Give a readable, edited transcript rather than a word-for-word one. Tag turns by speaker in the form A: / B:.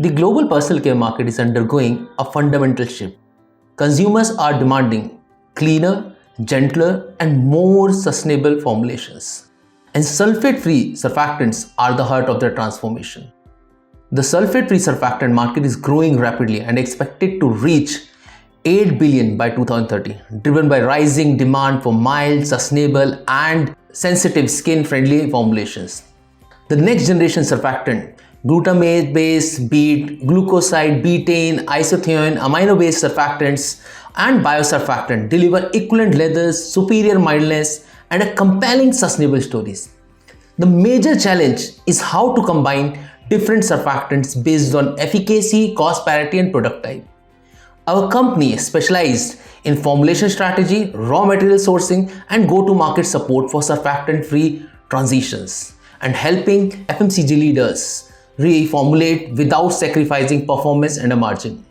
A: The global personal care market is undergoing a fundamental shift. Consumers are demanding cleaner, gentler, and more sustainable formulations. And sulfate-free surfactants are the heart of their transformation. The sulfate-free surfactant market is growing rapidly and expected to reach 8 billion by 2030, driven by rising demand for mild, sustainable, and sensitive skin-friendly formulations. The next generation surfactant, glutamate-based, beet, glucoside, betaine, isothione, amino-based surfactants, and biosurfactant deliver equivalent leathers, superior mildness, and a compelling sustainable stories. The major challenge is how to combine different surfactants based on efficacy, cost parity, and product type. Our company is specialized in formulation strategy, raw material sourcing, and go-to-market support for surfactant-free transitions, and helping FMCG leaders reformulate without sacrificing performance and a margin.